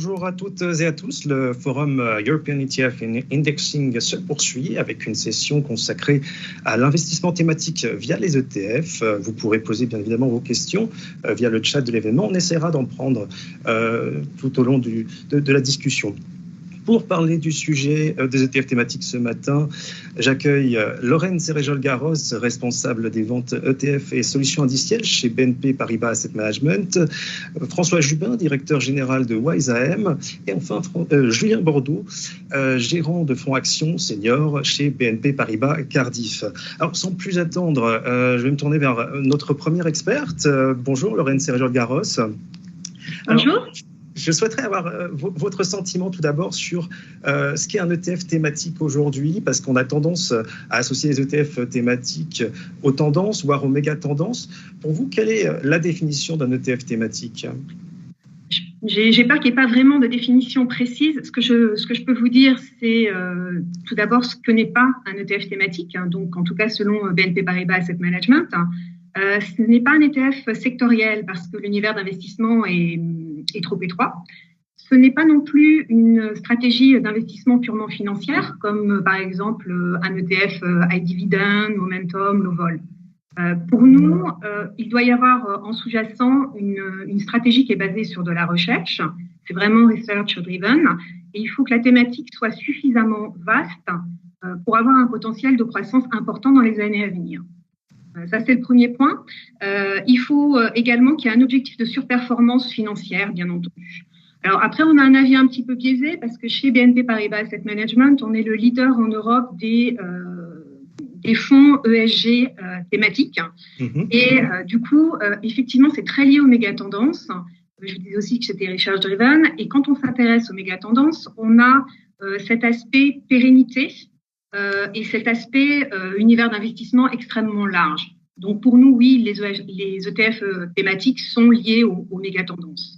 Bonjour à toutes et à tous. Le forum European ETF Indexing se poursuit avec une session consacrée à l'investissement thématique via les ETF. Vous pourrez poser bien évidemment vos questions via le chat de l'événement. On essaiera d'en prendre tout au long de la discussion. Pour parler du sujet des ETF thématiques ce matin, j'accueille Lorraine Serrejol-Garros, responsable des ventes ETF et solutions indicielles chez BNP Paribas Asset Management, François Jubin, directeur général de WiseAM, et enfin Julien Bordeaux, gérant de fonds actions senior chez BNP Paribas Cardiff. Alors sans plus attendre, je vais me tourner vers notre première experte. Bonjour Lorraine Serrejol-Garros. Bonjour. Je souhaiterais avoir votre sentiment tout d'abord sur ce qu'est un ETF thématique aujourd'hui, parce qu'on a tendance à associer les ETF thématiques aux tendances, voire aux méga-tendances. Pour vous, quelle est la définition d'un ETF thématique ? J'ai peur qu'il n'y ait pas vraiment de définition précise. Ce que je peux vous dire, c'est tout d'abord ce que n'est pas un ETF thématique. Donc, en tout cas, selon BNP Paribas Asset Management, ce n'est pas un ETF sectoriel parce que l'univers d'investissement est trop étroit. Ce n'est pas non plus une stratégie d'investissement purement financière, comme par exemple un ETF high dividend, momentum, low vol. Pour nous, il doit y avoir en sous-jacent une stratégie qui est basée sur de la recherche. C'est vraiment research driven. Et il faut que la thématique soit suffisamment vaste pour avoir un potentiel de croissance important dans les années à venir. Ça, c'est le premier point. Il faut également qu'il y ait un objectif de surperformance financière, bien entendu. Alors après, on a un avis un petit peu biaisé parce que chez BNP Paribas Asset Management, on est le leader en Europe des fonds ESG thématiques. Et du coup, effectivement, c'est très lié aux méga-tendances. Je vous disais aussi que c'était research driven. Et quand on s'intéresse aux méga-tendances, on a cet aspect pérennité et cet aspect univers d'investissement extrêmement large. Donc pour nous, oui, les ETF thématiques sont liés aux méga-tendances.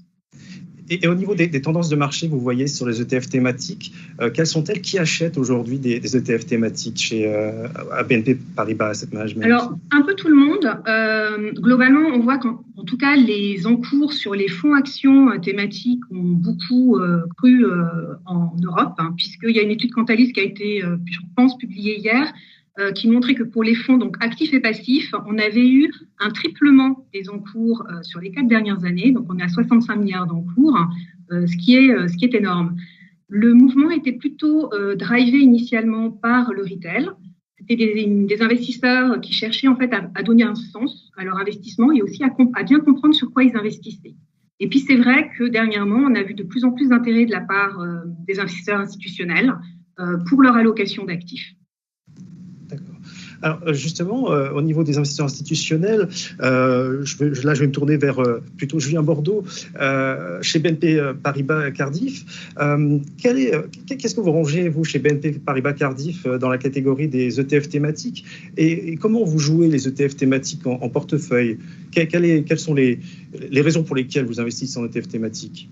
Et au niveau des tendances de marché, vous voyez sur les ETF thématiques, quelles sont-elles? Qui achètent aujourd'hui des ETF thématiques à BNP Paribas Asset Management? Alors, un peu tout le monde. Globalement, on voit qu'en tout cas, les encours sur les fonds actions thématiques ont beaucoup cru en Europe, puisqu'il y a une étude Cantalis qui a été, je pense, publiée hier, qui montrait que pour les fonds donc actifs et passifs, on avait eu un triplement des encours sur les 4 dernières années. Donc, on est à 65 milliards d'encours, ce qui est énorme. Le mouvement était plutôt drivé initialement par le retail. C'était des investisseurs qui cherchaient en fait à donner un sens à leur investissement et aussi à bien comprendre sur quoi ils investissaient. Et puis, c'est vrai que dernièrement, on a vu de plus en plus d'intérêt de la part des investisseurs institutionnels pour leur allocation d'actifs. Alors justement, au niveau des investisseurs institutionnels, je vais me tourner vers plutôt Julien Bordeaux, chez BNP Paribas Cardiff. Qu'est-ce que vous rangez, vous, chez BNP Paribas Cardiff, dans la catégorie des ETF thématiques et comment vous jouez les ETF thématiques en portefeuille? Quelles sont les raisons pour lesquelles vous investissez en ETF thématiques?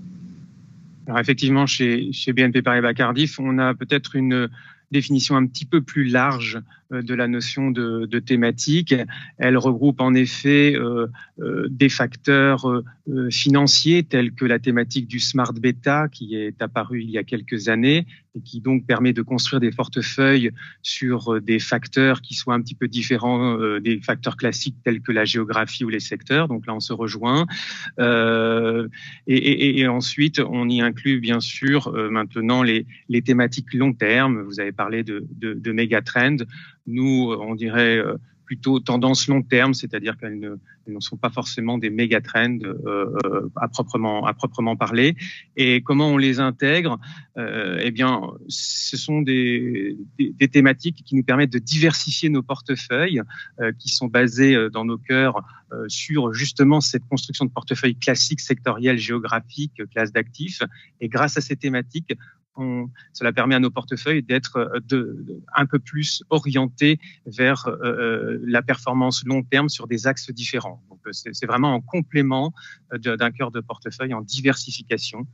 Alors effectivement, chez BNP Paribas Cardiff, on a peut-être une définition un petit peu plus large de la notion de thématique. Elle regroupe en effet des facteurs financiers tels que la thématique du smart beta qui est apparue il y a quelques années et qui donc permet de construire des portefeuilles sur des facteurs qui soient un petit peu différents des facteurs classiques tels que la géographie ou les secteurs. Donc là, on se rejoint. Et ensuite, on y inclut bien sûr maintenant les thématiques long terme. Vous avez parlé de méga trends. Nous, on dirait plutôt tendance long terme, c'est-à-dire qu'elles ne sont pas forcément des méga trends à proprement parler. Et comment on les intègre? Eh bien, ce sont des thématiques qui nous permettent de diversifier nos portefeuilles, qui sont basés dans nos cœurs sur justement cette construction de portefeuilles classiques, sectoriels, géographiques, classes d'actifs. Et grâce à ces thématiques, cela permet à nos portefeuilles d'être un peu plus orientés vers la performance long terme sur des axes différents. Donc, c'est vraiment en complément d'un cœur de portefeuille, en diversification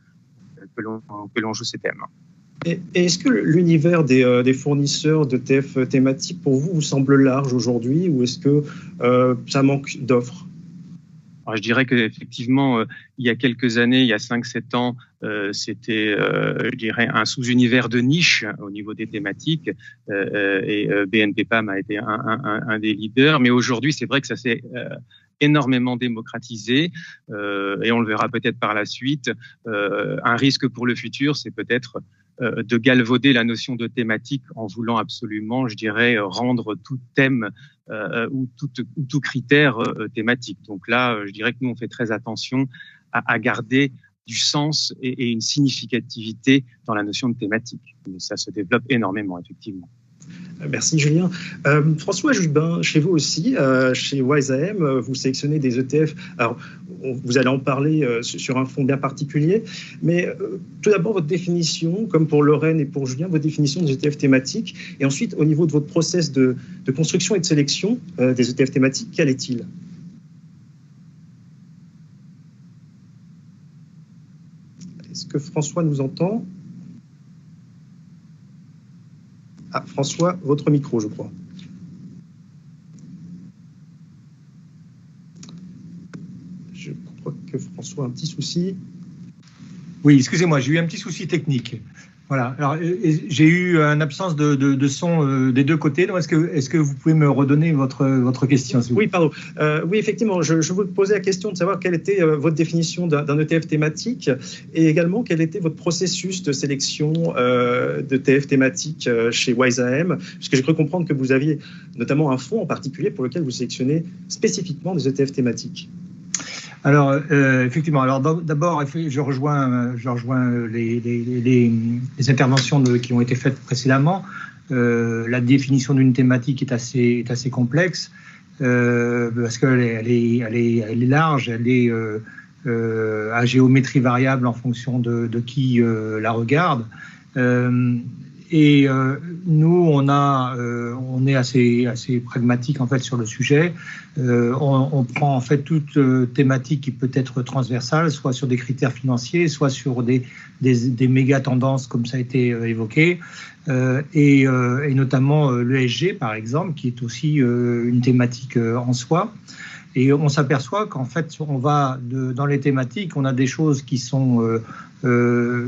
que l'on joue ces thèmes. Et est-ce que l'univers des fournisseurs d'ETF thématiques, pour vous semble large aujourd'hui ou est-ce que ça manque d'offres? Alors, je dirais qu'effectivement, il y a quelques années, il y a 5-7 ans, c'était, je dirais, un sous-univers de niche au niveau des thématiques, et BNP Paribas a été un des leaders. Mais aujourd'hui, c'est vrai que ça s'est énormément démocratisé, et on le verra peut-être par la suite. Un risque pour le futur, c'est peut-être de galvauder la notion de thématique en voulant absolument, je dirais, rendre tout thème ou tout critère thématique. Donc là, je dirais que nous, on fait très attention à garder du sens et une significativité dans la notion de thématique. Et ça se développe énormément, effectivement. Merci Julien. François Jubin, chez vous aussi, chez WiseAM, vous sélectionnez des ETF. Alors, vous allez en parler sur un fonds bien particulier, mais tout d'abord votre définition, comme pour Lorraine et pour Julien, votre définition des ETF thématiques, et ensuite au niveau de votre process de construction et de sélection des ETF thématiques, quel est-il ? Est-ce que François nous entend ? Ah, François, votre micro, je crois. Je crois que François a un petit souci. Oui, excusez-moi, j'ai eu un petit souci technique. Voilà. Alors, j'ai eu une absence de son des deux côtés. Donc, est-ce que vous pouvez me redonner votre question ? Oui, pardon. Oui, effectivement, je vous posais la question de savoir quelle était votre définition d'un ETF thématique et également quel était votre processus de sélection d'ETF thématique chez WiseAM, puisque j'ai cru comprendre que vous aviez notamment un fonds en particulier pour lequel vous sélectionnez spécifiquement des ETF thématiques. Alors, effectivement, alors d'abord, je rejoins les interventions qui ont été faites précédemment. La définition d'une thématique est assez complexe parce qu'elle est large, elle est à géométrie variable en fonction de qui la regarde. Et nous, on est assez pragmatique en fait sur le sujet. On prend en fait toute thématique qui peut être transversale, soit sur des critères financiers, soit sur des méga tendances comme ça a été évoqué, et notamment l'ESG par exemple, qui est aussi une thématique en soi. Et on s'aperçoit qu'en fait, dans les thématiques, on a des choses qui sont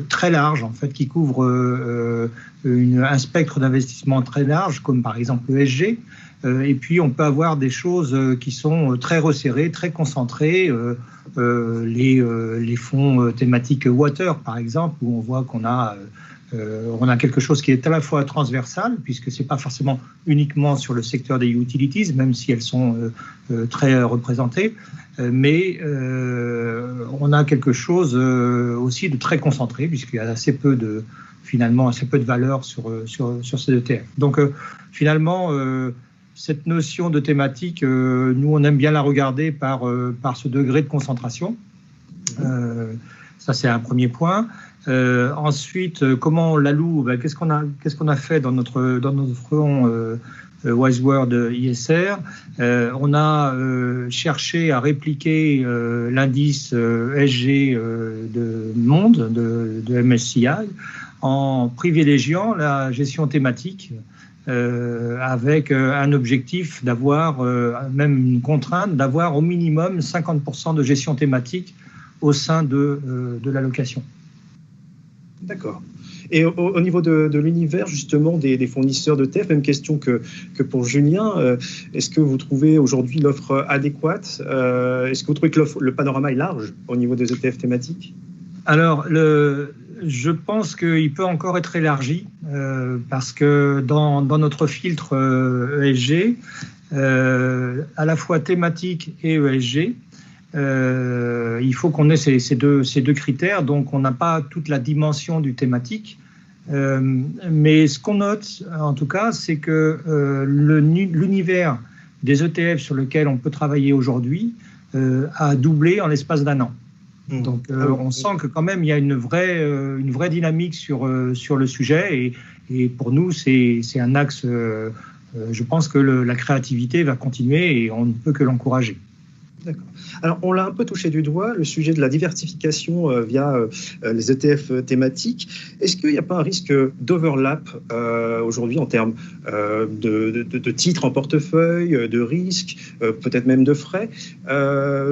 très larges, en fait, qui couvrent un spectre d'investissement très large, comme par exemple l'ESG. Et puis, on peut avoir des choses qui sont très resserrées, très concentrées. Les fonds thématiques water, par exemple, où on voit qu'on a quelque chose qui est à la fois transversal, puisque ce n'est pas forcément uniquement sur le secteur des utilities, même si elles sont très représentées, mais on a quelque chose aussi de très concentré, puisqu'il y a assez peu de valeur sur ces ETF. Donc finalement, cette notion de thématique, nous on aime bien la regarder par ce degré de concentration. Ça c'est un premier point. Ensuite, comment on l'alloue ? Qu'est-ce qu'on a fait dans notre fonds WiseWorld ISR ? On a cherché à répliquer l'indice SG de Monde de MSCI en privilégiant la gestion thématique avec un objectif d'avoir, même une contrainte, d'avoir au minimum 50% de gestion thématique au sein de l'allocation. D'accord. Et au niveau de l'univers, justement, des fournisseurs d'ETF, même question que pour Julien, est-ce que vous trouvez aujourd'hui l'offre adéquate ? Est-ce que vous trouvez que le panorama est large au niveau des ETF thématiques ? Alors, je pense qu'il peut encore être élargi parce que dans notre filtre ESG, à la fois thématique et ESG, il faut qu'on ait ces deux critères, donc on n'a pas toute la dimension du thématique, mais ce qu'on note en tout cas, c'est que l'univers des ETF sur lequel on peut travailler aujourd'hui a doublé en l'espace d'un an. Donc on sent que quand même il y a une vraie dynamique sur le sujet, et pour nous c'est un axe, je pense que la créativité va continuer et on ne peut que l'encourager. D'accord. Alors, on l'a un peu touché du doigt, le sujet de la diversification via les ETF thématiques. Est-ce qu'il n'y a pas un risque d'overlap aujourd'hui en termes de titres en portefeuille, de risques, peut-être même de frais?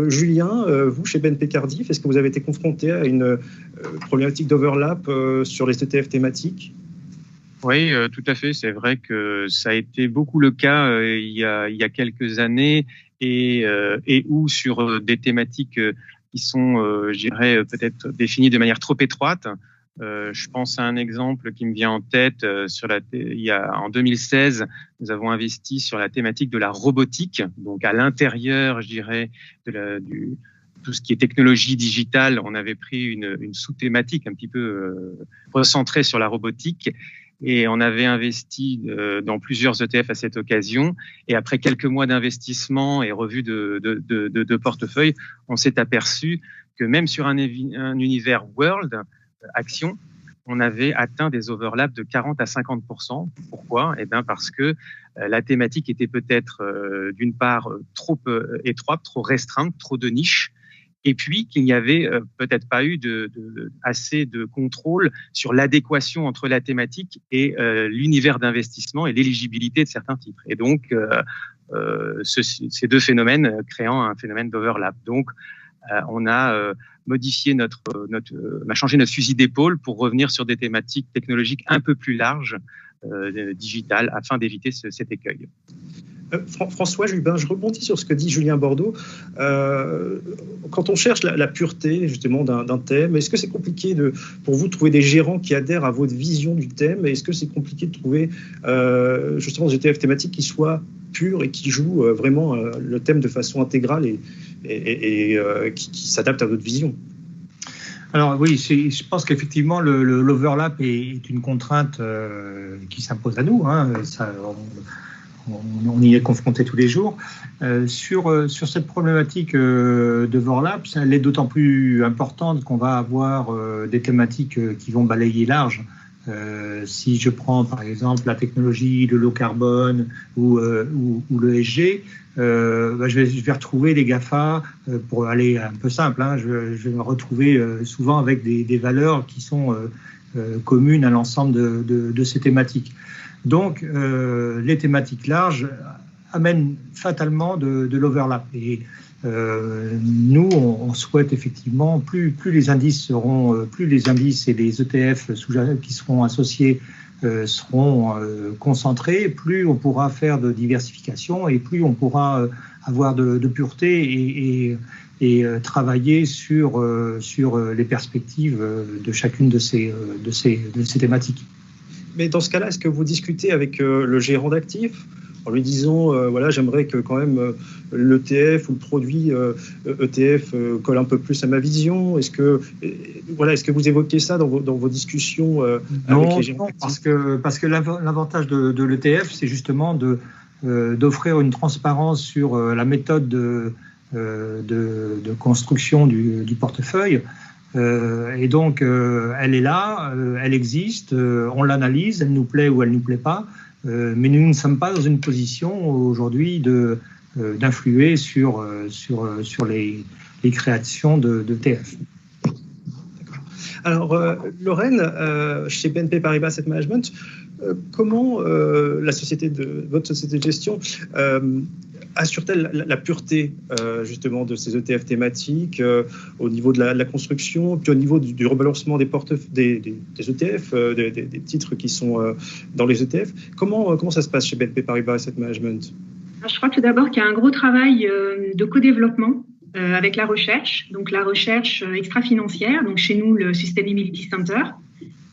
Julien, vous, chez BNP Cardiff, est-ce que vous avez été confronté à une problématique d'overlap sur les ETF thématiques? Oui, tout à fait. C'est vrai que ça a été beaucoup le cas il y a quelques années et où sur des thématiques qui sont, je dirais, peut-être définies de manière trop étroite. Je pense à un exemple qui me vient en tête. En 2016, nous avons investi sur la thématique de la robotique, donc à l'intérieur, je dirais, tout ce qui est technologie digitale. On avait pris une sous-thématique un petit peu recentrée sur la robotique. Et on avait investi dans plusieurs ETF à cette occasion. Et après quelques mois d'investissement et revue de portefeuille, on s'est aperçu que même sur un univers World Action, on avait atteint des overlaps de 40 à 50%. Pourquoi? Eh bien parce que la thématique était peut-être d'une part trop étroite, trop restreinte, trop de niche. Et puis qu'il n'y avait peut-être pas eu assez de contrôle sur l'adéquation entre la thématique et l'univers d'investissement et l'éligibilité de certains titres. Et donc, ces deux phénomènes créant un phénomène d'overlap. Donc, on a modifié on a changé notre fusil d'épaule pour revenir sur des thématiques technologiques un peu plus larges, digitales, afin d'éviter cet écueil. François Jubin, je rebondis sur ce que dit Julien Bordeaux. Quand on cherche la pureté justement d'un thème, est-ce que c'est compliqué pour vous de trouver des gérants qui adhèrent à votre vision du thème? Est-ce que c'est compliqué de trouver justement des ETF thématiques qui soient purs et qui jouent vraiment le thème de façon intégrale et qui s'adaptent à votre vision? Alors oui, je pense qu'effectivement l'overlap est une contrainte qui s'impose à nous. On y est confronté tous les jours. Sur cette problématique d'overlap, elle est d'autant plus importante qu'on va avoir des thématiques qui vont balayer large. Si je prends par exemple la technologie, le low carbone ou le ESG, je vais retrouver les GAFA, pour aller un peu simple, je vais me retrouver souvent avec des valeurs qui sont communes à l'ensemble de ces thématiques. Donc, les thématiques larges amènent fatalement de l'overlap. Et nous, on souhaite effectivement, plus les indices et les ETF qui seront associés seront concentrés, plus on pourra faire de diversification et plus on pourra avoir de pureté et travailler sur les perspectives de chacune de ces thématiques. Mais dans ce cas-là, est-ce que vous discutez avec le gérant d'actifs en lui disant voilà, j'aimerais que quand même l'ETF ou le produit ETF colle un peu plus à ma vision? Est-ce que vous évoquez ça dans vos discussions avec les gérants d'actifs? Parce que l'avantage de l'ETF, c'est justement d'offrir une transparence sur la méthode de construction du portefeuille. Et donc, elle est là, elle existe, on l'analyse, elle nous plaît ou elle ne nous plaît pas, mais nous ne sommes pas dans une position aujourd'hui d'influer sur les créations de TF. Alors, Lorraine, chez BNP Paribas Asset Management, comment votre société de gestion assure-t-elle la pureté justement de ces ETF thématiques au niveau de la construction, puis au niveau du rebalancement des ETF, des titres qui sont dans les ETF? Comment ça se passe chez BNP Paribas Asset Management? Je crois tout d'abord qu'il y a un gros travail de co-développement avec la recherche, donc la recherche extra-financière, donc chez nous le Sustainability Center.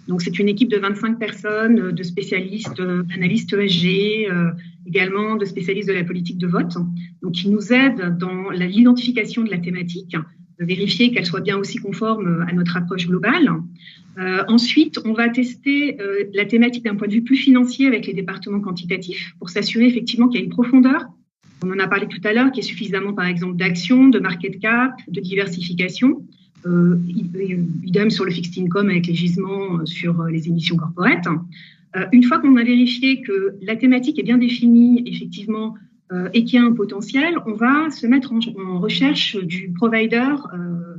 Donc c'est une équipe de 25 personnes, de spécialistes, d'analystes ESG, également de spécialistes de la politique de vote, donc qui nous aident dans l'identification de la thématique, de vérifier qu'elle soit bien aussi conforme à notre approche globale. Ensuite, on va tester la thématique d'un point de vue plus financier avec les départements quantitatifs pour s'assurer effectivement qu'il y a une profondeur. On en a parlé tout à l'heure, qui est suffisamment, par exemple, d'actions, de market cap, de diversification. Idem sur le fixed income avec les gisements sur les émissions corporate. Une fois qu'on a vérifié que la thématique est bien définie, effectivement, et qui a un potentiel, on va se mettre en recherche du provider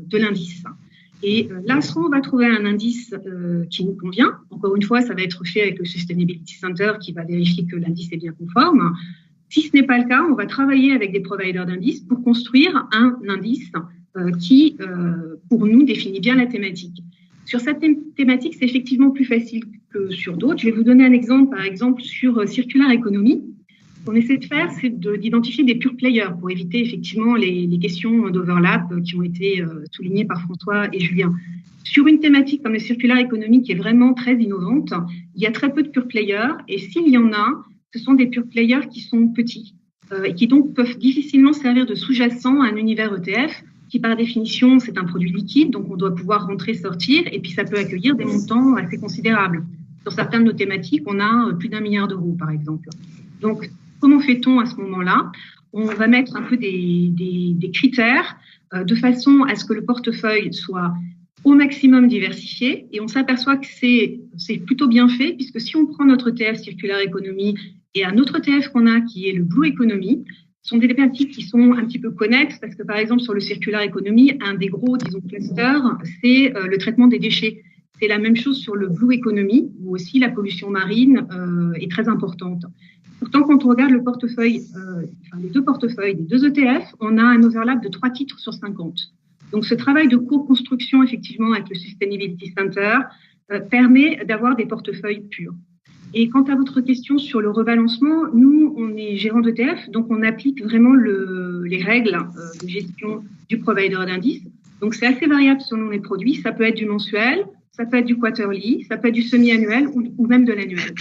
de l'indice. Et là, soit on va trouver un indice qui nous convient. Encore une fois, ça va être fait avec le Sustainability Center qui va vérifier que l'indice est bien conforme. Si ce n'est pas le cas, on va travailler avec des providers d'indices pour construire un indice qui, pour nous, définit bien la thématique. Sur cette thématique, c'est effectivement plus facile que sur d'autres. Je vais vous donner un exemple, par exemple, sur Circular Economy. Ce qu'on essaie de faire, c'est d'identifier des pure players pour éviter effectivement les questions d'overlap qui ont été soulignées par François et Julien. Sur une thématique comme le Circular Economy qui est vraiment très innovante, il y a très peu de pure players et s'il y en a, ce sont des pure players qui sont petits et qui donc peuvent difficilement servir de sous-jacent à un univers ETF qui par définition c'est un produit liquide, donc on doit pouvoir rentrer, sortir et puis ça peut accueillir des montants assez considérables. Sur certaines de nos thématiques, on a plus d'1 milliard d'euros par exemple. Donc comment fait-on à ce moment-là? On va mettre un peu des critères de façon à ce que le portefeuille soit au maximum diversifié et on s'aperçoit que c'est plutôt bien fait puisque si on prend notre ETF Circular Economy et un autre ETF qu'on a qui est le Blue Economy, ce sont des thématiques qui sont un petit peu connexes parce que par exemple sur le Circular Economy, un des gros clusters, c'est le traitement des déchets. C'est la même chose sur le Blue Economy où aussi la pollution marine est très importante. Pourtant, quand on regarde le portefeuille, les deux portefeuilles des deux ETF, on a un overlap de 3 titres sur 50. Donc, ce travail de co-construction, effectivement, avec le Sustainability Center, permet d'avoir des portefeuilles purs. Et quant à votre question sur le rebalancement, nous, on est gérant d'ETF, donc on applique vraiment les règles de gestion du provider d'indices. Donc, c'est assez variable selon les produits. Ça peut être du mensuel, ça peut être du quarterly, ça peut être du semi-annuel ou même de l'annuel.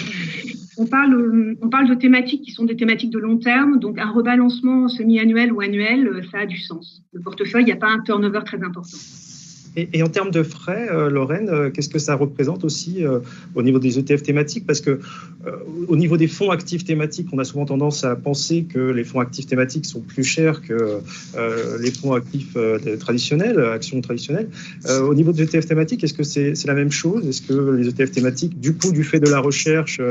On parle de thématiques qui sont des thématiques de long terme, donc un rebalancement semi-annuel ou annuel, ça a du sens. Le portefeuille, il n'y a pas un turnover très important. Et en termes de frais, Lorraine, qu'est-ce que ça représente aussi au niveau des ETF thématiques? Parce que au niveau des fonds actifs thématiques, on a souvent tendance à penser que les fonds actifs thématiques sont plus chers que les fonds actifs traditionnels, actions traditionnelles. Au niveau des ETF thématiques, est-ce que c'est la même chose? Est-ce que les ETF thématiques, du coup, du fait de la recherche,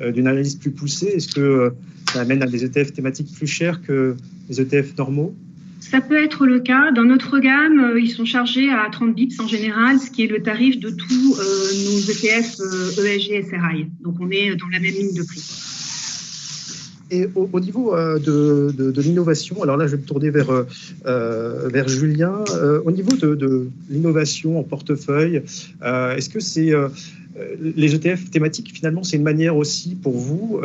d'une analyse plus poussée, est-ce que ça amène à des ETF thématiques plus chers que les ETF normaux? Ça peut être le cas. Dans notre gamme, ils sont chargés à 30 bips en général, ce qui est le tarif de tous nos ETF ESG SRI. Donc, on est dans la même ligne de prix. Et au niveau de l'innovation, alors là, je vais me tourner vers Julien. Au niveau de l'innovation en portefeuille, est-ce que c'est... les ETF thématiques, finalement, c'est une manière aussi pour vous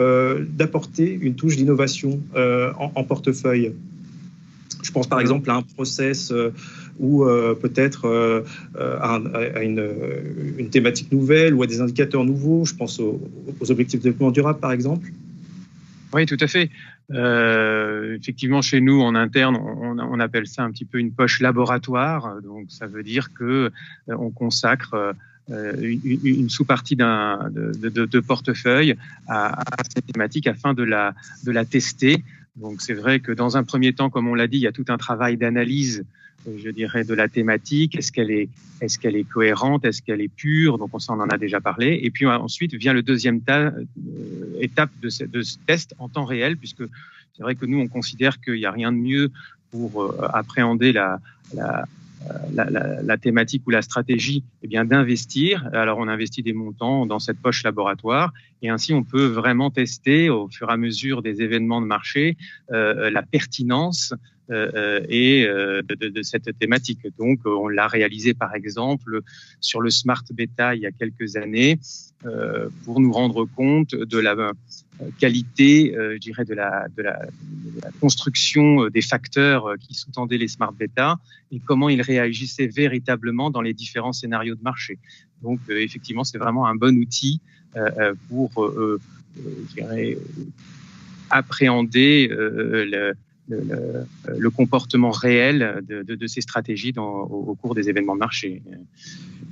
d'apporter une touche d'innovation en portefeuille? Je pense par exemple à un process ou peut-être à une thématique nouvelle ou à des indicateurs nouveaux. Je pense aux objectifs de développement durable, par exemple. Oui, tout à fait. Effectivement, chez nous, en interne, on appelle ça un petit peu une poche laboratoire. Donc, ça veut dire que on consacre une sous-partie de portefeuille à cette thématique afin de la tester. Donc, c'est vrai que dans un premier temps, comme on l'a dit, il y a tout un travail d'analyse, je dirais, de la thématique. Est-ce qu'elle est cohérente? Est-ce qu'elle est pure? Donc, on en a déjà parlé. Et puis, ensuite vient le deuxième étape de ce test en temps réel, puisque c'est vrai que nous, on considère qu'il n'y a rien de mieux pour appréhender la thématique ou la stratégie, eh bien d'investir. Alors, on investit des montants dans cette poche laboratoire et ainsi, on peut vraiment tester au fur et à mesure des événements de marché la pertinence de cette thématique. Donc, on l'a réalisé par exemple sur le Smart Beta il y a quelques années pour nous rendre compte de la qualité, je dirais, de la construction des facteurs qui sous-tendaient les Smart Beta et comment ils réagissaient véritablement dans les différents scénarios de marché. Donc, effectivement, c'est vraiment un bon outil pour, je dirais, appréhender le comportement réel de ces stratégies au cours des événements de marché.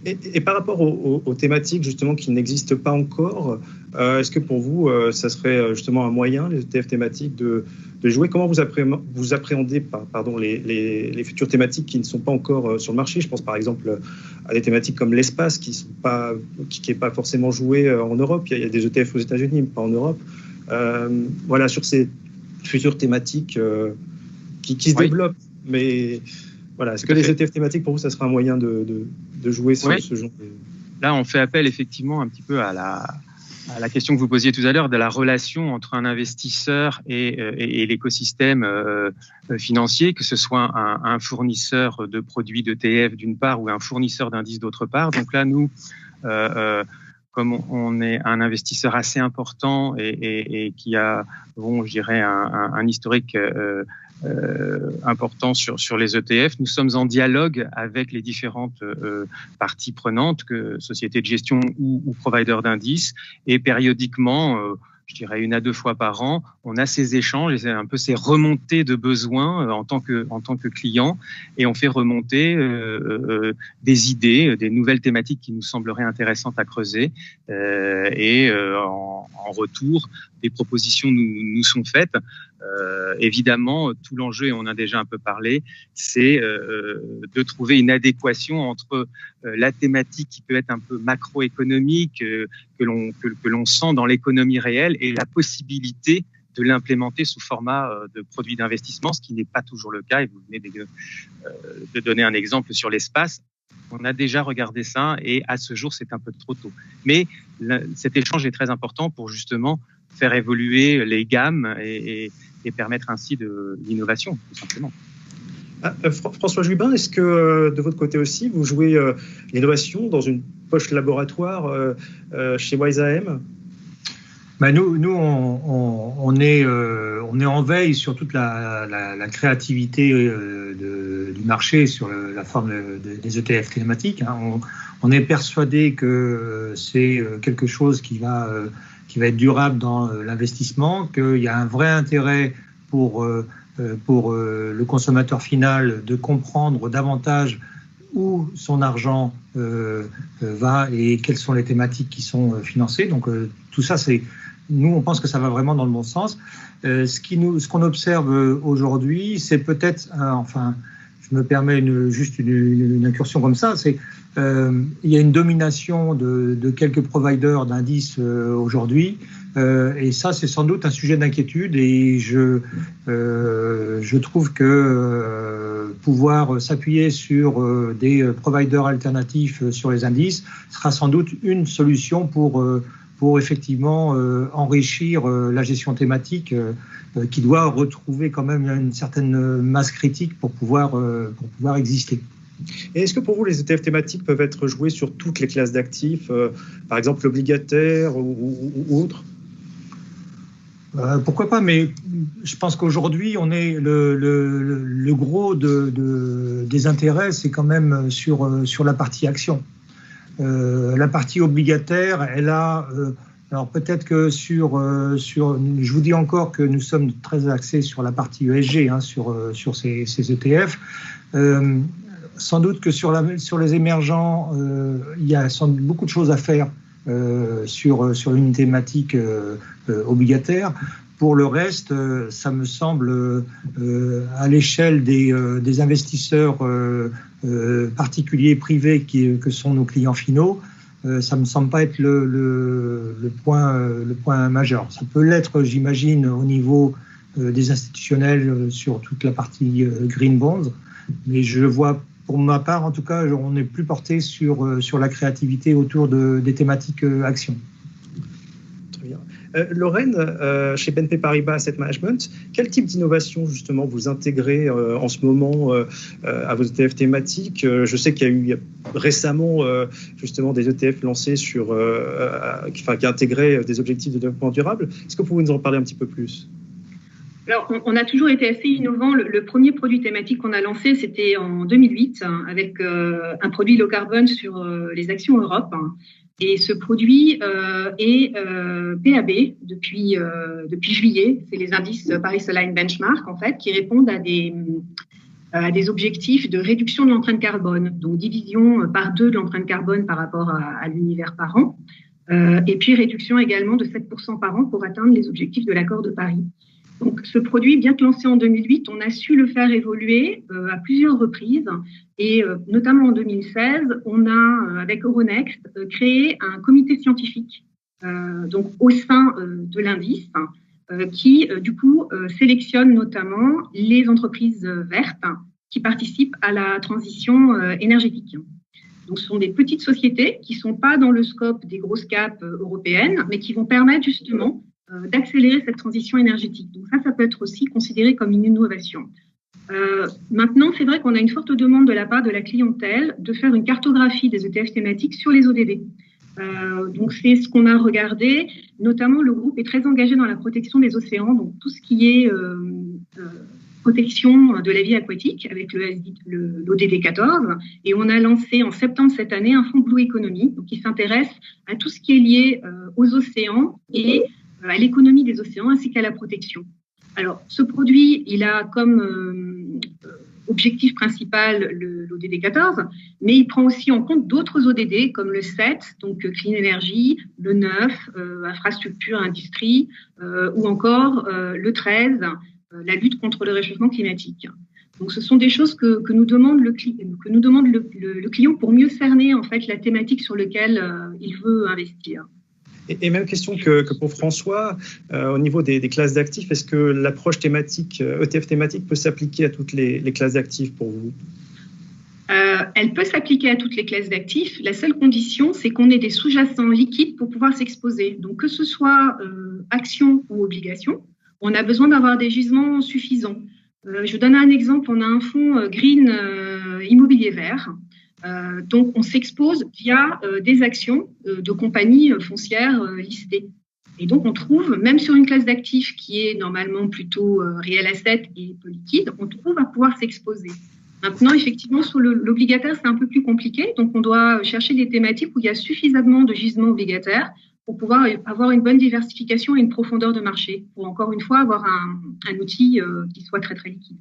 Et par rapport aux thématiques justement qui n'existent pas encore, est-ce que pour vous, ça serait justement un moyen, les ETF thématiques, de jouer? Comment vous appréhendez les futures thématiques qui ne sont pas encore sur le marché? Je pense par exemple à des thématiques comme l'espace qui n'est pas forcément joué en Europe. Il y a des ETF aux États-Unis, mais pas en Europe. Voilà, sur ces futures thématiques qui se développent. Mais voilà, est-ce que les ETF thématiques, pour vous, ça sera un moyen de jouer sur ce genre de... Là, on fait appel effectivement un petit peu à la question que vous posiez tout à l'heure de la relation entre un investisseur et l'écosystème financier, que ce soit un fournisseur de produits d'ETF d'une part ou un fournisseur d'indices d'autre part. Donc là, nous, comme on est un investisseur assez important et qui a, je dirais, un historique important sur les ETF. Nous sommes en dialogue avec les différentes parties prenantes, que sociétés de gestion ou providers d'indices, et périodiquement, je dirais 1 à 2 fois par an, on a ces échanges et un peu ces remontées de besoins en tant que client, et on fait remonter des idées, des nouvelles thématiques qui nous sembleraient intéressantes à creuser, et en retour, des propositions nous sont faites. Évidemment, tout l'enjeu, et on a déjà un peu parlé, c'est de trouver une adéquation entre la thématique qui peut être un peu macroéconomique, que l'on sent dans l'économie réelle, et la possibilité de l'implémenter sous format de produit d'investissement, ce qui n'est pas toujours le cas. Et vous venez de donner un exemple sur l'espace. On a déjà regardé ça, et à ce jour, c'est un peu trop tôt. Mais cet échange est très important pour justement faire évoluer les gammes et permettre ainsi de l'innovation, tout simplement. François Jubin, est-ce que de votre côté aussi, vous jouez l'innovation dans une poche laboratoire chez WiseAM? Nous, on est en veille sur toute la créativité du marché sur la forme des ETF thématiques. On est persuadé que c'est quelque chose qui va être durable dans l'investissement, qu'il y a un vrai intérêt pour le consommateur final de comprendre davantage où son argent va et quelles sont les thématiques qui sont financées. Donc tout ça, nous, on pense que ça va vraiment dans le bon sens. Ce qu'on observe aujourd'hui, c'est peut-être, je me permets juste une incursion comme ça, c'est il y a une domination de quelques providers d'indices aujourd'hui, et ça, c'est sans doute un sujet d'inquiétude, et je trouve que pouvoir s'appuyer sur des providers alternatifs sur les indices sera sans doute une solution pour effectivement enrichir la gestion thématique qui doit retrouver quand même une certaine masse critique pour pouvoir exister. Et est-ce que pour vous, les ETF thématiques peuvent être joués sur toutes les classes d'actifs, par exemple l'obligataire ou autre? Pourquoi pas, mais je pense qu'aujourd'hui, on est le gros des intérêts, c'est quand même sur la partie action. La partie obligataire, elle a... alors peut-être que je vous dis encore que nous sommes très axés sur la partie ESG, sur ces ETF. Sans doute que sur les émergents, il y a sans doute beaucoup de choses à faire sur une thématique obligataire. Pour le reste, ça me semble, à l'échelle des investisseurs particuliers, privés, que sont nos clients finaux, ça ne me semble pas être le point majeur. Ça peut l'être, j'imagine, au niveau des institutionnels sur toute la partie green bonds, mais je vois, pour ma part, en tout cas, on est plus porté sur la créativité autour des thématiques actions. Très bien. Lorraine, chez BNP Paribas Asset Management, quel type d'innovation justement vous intégrez en ce moment à vos ETF thématiques? Je sais qu'il y a eu récemment justement des ETF lancés qui intégraient des objectifs de développement durable. Est-ce que vous pouvez nous en parler un petit peu plus? Alors, on a toujours été assez innovant. Le premier produit thématique qu'on a lancé, c'était en 2008, avec un produit low carbone sur les actions Europe. Et ce produit est PAB depuis juillet. C'est les indices Paris Align Benchmark, en fait, qui répondent à des objectifs de réduction de l'empreinte carbone, donc division par 2 de l'empreinte carbone par rapport à l'univers par an, et puis réduction également de 7% par an pour atteindre les objectifs de l'accord de Paris. Donc, ce produit, bien que lancé en 2008, on a su le faire évoluer à plusieurs reprises, et notamment en 2016, on a, avec Euronext, créé un comité scientifique donc au sein de l'indice qui, du coup, sélectionne notamment les entreprises vertes qui participent à la transition énergétique. Donc, ce sont des petites sociétés qui ne sont pas dans le scope des grosses caps européennes, mais qui vont permettre justement d'accélérer cette transition énergétique. Donc, ça peut être aussi considéré comme une innovation. Maintenant, c'est vrai qu'on a une forte demande de la part de la clientèle de faire une cartographie des ETF thématiques sur les ODD. Donc, c'est ce qu'on a regardé. Notamment, le groupe est très engagé dans la protection des océans, donc tout ce qui est protection de la vie aquatique avec l'ODD 14. Et on a lancé en septembre cette année un fonds Blue Economy, donc qui s'intéresse à tout ce qui est lié aux océans et à l'économie des océans ainsi qu'à la protection. Alors, ce produit, il a comme objectif principal l'ODD 14, mais il prend aussi en compte d'autres ODD comme le 7, donc Clean Energy, le 9, Infrastructure, Industrie, ou encore le 13, la lutte contre le réchauffement climatique. Donc, ce sont des choses que nous demande le client pour mieux cerner en fait la thématique sur laquelle il veut investir. Et même question que pour François, au niveau des classes d'actifs, est-ce que l'approche thématique, ETF thématique peut s'appliquer à toutes les classes d'actifs pour vous? Elle peut s'appliquer à toutes les classes d'actifs. La seule condition, c'est qu'on ait des sous-jacents liquides pour pouvoir s'exposer. Donc, que ce soit actions ou obligations, on a besoin d'avoir des gisements suffisants. Je vous donne un exemple. On a un fonds green immobilier vert. Donc, on s'expose via des actions de compagnies foncières listées. Et donc, on trouve, même sur une classe d'actifs qui est normalement plutôt real asset et peu liquide, on trouve à pouvoir s'exposer. Maintenant, effectivement, sur l'obligataire, c'est un peu plus compliqué. Donc, on doit chercher des thématiques où il y a suffisamment de gisements obligataires pour pouvoir avoir une bonne diversification et une profondeur de marché, pour encore une fois avoir un outil qui soit très, très liquide.